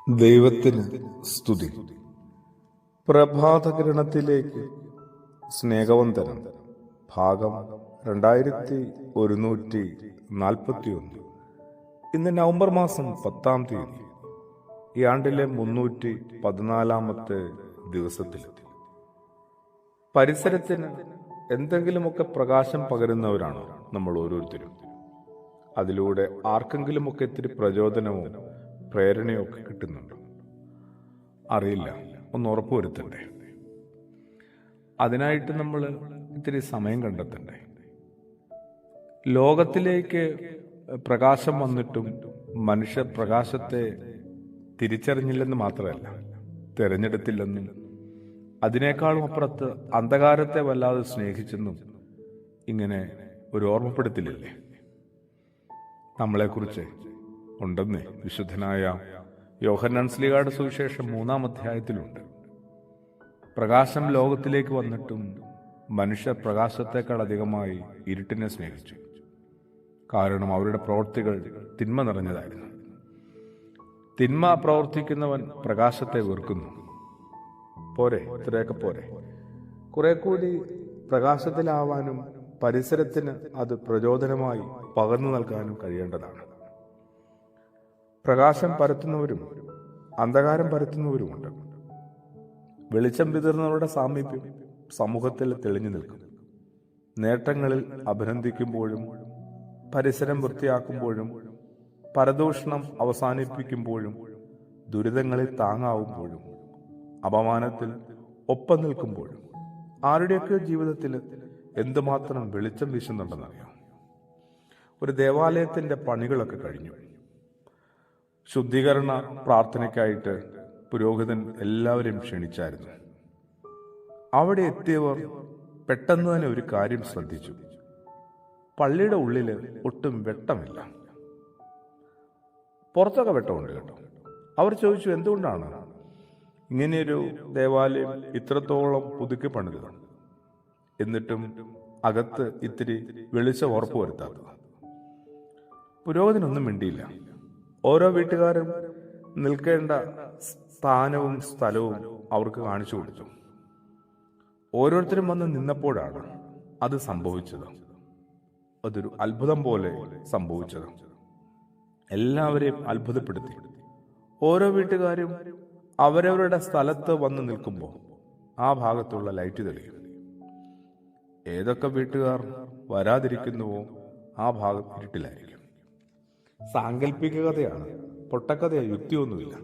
ദൈവത്തിന് സ്തുതി. പ്രഭാതകിരണത്തിലേക്ക് സ്നേഹവന്ദനം. ഭാഗം 2141. ഇന്ന് നവംബർ മാസം 10-ാം തീയതി, ഈ ആണ്ടിലെ 314-ാമത്തെ ദിവസത്തിലെത്തി. പരിസരത്തിന് എന്തെങ്കിലുമൊക്കെ പ്രകാശം പകരുന്നവരാണ് നമ്മൾ ഓരോരുത്തരും. അതിലൂടെ ആർക്കെങ്കിലുമൊക്കെ ഇത്തിരി പ്രചോദനവും പ്രേരണയൊക്കെ കിട്ടുന്നുണ്ട്. അറിയില്ല, ഒന്ന് ഉറപ്പുവരുത്തണ്ടേ. അതിനായിട്ട് നമ്മൾ ഇത്തിരി സമയം കണ്ടെത്തണ്ടേ. ലോകത്തിലേക്ക് പ്രകാശം വന്നിട്ടും മനുഷ്യ പ്രകാശത്തെ തിരിച്ചറിഞ്ഞില്ലെന്ന് മാത്രമല്ല, തിരഞ്ഞെടുത്തില്ലെന്നും അതിനേക്കാളും അപ്പുറത്ത് അന്ധകാരത്തെ വല്ലാതെ സ്നേഹിച്ചെന്നും ഇങ്ങനെ ഒരു ഓർമ്മപ്പെടുത്തലില്ലേ നമ്മളെക്കുറിച്ച് ഉണ്ടെന്ന് വിശുദ്ധനായ യോഹന്നാൻ ശ്ലീഹായുടെ സുവിശേഷം 3-ാം അധ്യായത്തിലുണ്ട്. പ്രകാശം ലോകത്തിലേക്ക് വന്നിട്ടും മനുഷ്യ പ്രകാശത്തെക്കാൾ അധികമായി ഇരുട്ടിനെ സ്നേഹിച്ചു. കാരണം അവരുടെ പ്രവൃത്തികൾ തിന്മ നിറഞ്ഞതായിരുന്നു. തിന്മ പ്രവർത്തിക്കുന്നവൻ പ്രകാശത്തെ വെറുക്കുന്നു. പോരെ, ഇത്രയൊക്കെ പോരെ. കുറെ കൂടി പ്രകാശത്തിലാവാനും പരിസരത്തിന് അത് പ്രചോദനമായി പകർന്നു നൽകാനും കഴിയേണ്ടതാണ്. പ്രകാശം പരത്തുന്നവരും അന്ധകാരം പരത്തുന്നവരുമുണ്ട്. വെളിച്ചം വിതറുന്നവരുടെ സാമീപ്യം സമൂഹത്തിൽ തെളിഞ്ഞു നിൽക്കും. നേട്ടങ്ങളിൽ അഭിനന്ദിക്കുമ്പോഴും പരിസരം വൃത്തിയാക്കുമ്പോഴും പരദൂഷണം അവസാനിപ്പിക്കുമ്പോഴും ദുരിതങ്ങളിൽ താങ്ങാവുമ്പോഴും അപമാനത്തിൽ ഒപ്പം നിൽക്കുമ്പോഴും ആരുടെയൊക്കെ ജീവിതത്തിൽ എന്തുമാത്രം വെളിച്ചം വീശുന്നുണ്ടെന്നറിയാം. ഒരു ദേവാലയത്തിന്റെ പണികളൊക്കെ കഴിഞ്ഞു. ശുദ്ധീകരണ പ്രാർത്ഥനയ്ക്കായിട്ട് പുരോഹിതൻ എല്ലാവരെയും ക്ഷണിച്ചായിരുന്നു. അവിടെ എത്തിയവർ പെട്ടെന്ന് തന്നെ ഒരു കാര്യം ശ്രദ്ധിച്ചു. പള്ളിയുടെ ഉള്ളില് ഒട്ടും വെട്ടമില്ല. പുറത്തൊക്കെ വെട്ടമുണ്ട് കേട്ടോ. അവർ ചോദിച്ചു, എന്തുകൊണ്ടാണ് ഇങ്ങനെയൊരു ദേവാലയം ഇത്രത്തോളം പുതുക്കി പണിത്, എന്നിട്ടും അകത്ത് ഇത്തിരി വെളിച്ചം ഉറപ്പുവരുത്താത്തത്? പുരോഹിതനൊന്നും മിണ്ടിയില്ല. ഓരോ വീട്ടുകാരും നിൽക്കേണ്ട സ്ഥാനവും സ്ഥലവും അവർക്ക് കാണിച്ചു കൊടുത്തു. ഓരോരുത്തരും വന്ന് നിന്നപ്പോഴാണ് അത് സംഭവിച്ചത്. അതൊരു അത്ഭുതം പോലെ സംഭവിച്ചത്. എല്ലാവരെയും അത്ഭുതപ്പെടുത്തി. ഓരോ വീട്ടുകാരും അവരവരുടെ സ്ഥലത്ത് വന്ന് നിൽക്കുമ്പോൾ ആ ഭാഗത്തുള്ള ലൈറ്റ് തെളിയും. ഏതൊക്കെ വീട്ടുകാർ വരാതിരിക്കുന്നുവോ ആ ഭാഗം ഇരുട്ടിലായിരിക്കും. സാങ്കല്പികതയാണ്, പൊട്ടക്കഥയോ യുക്തിയൊന്നുമില്ല.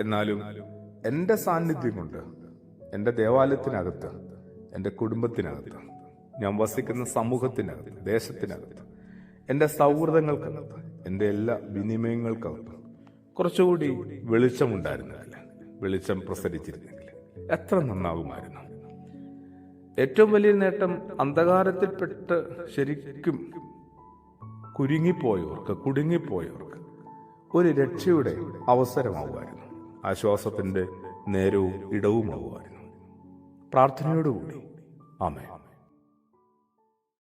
എന്നാലും എൻ്റെ സാന്നിധ്യം കൊണ്ട് എൻ്റെ ദേവാലയത്തിനകത്ത്, എൻ്റെ കുടുംബത്തിനകത്ത്, ഞാൻ വസിക്കുന്ന സമൂഹത്തിനകത്ത്, ദേശത്തിനകത്ത്, എൻ്റെ സൗഹൃദങ്ങൾക്കകത്ത്, എൻ്റെ എല്ലാ വിനിമയങ്ങൾക്കകത്ത് കുറച്ചുകൂടി വെളിച്ചമുണ്ടായിരുന്നില്ല, വെളിച്ചം പ്രസരിച്ചിരുന്നെങ്കിൽ എത്ര നന്നാകുമായിരുന്നു. ഏറ്റവും വലിയ നേട്ടം അന്ധകാരത്തിൽപ്പെട്ട് ശരിക്കും കുടുങ്ങിപ്പോയവർക്ക് ഒരു രക്ഷയുടെ അവസരമാവുമായിരുന്നു. ആശ്വാസത്തിന്റെ നേരവും ഇടവുമാവുമായിരുന്നു. പ്രാർത്ഥനയോടുകൂടി ആമേൻ.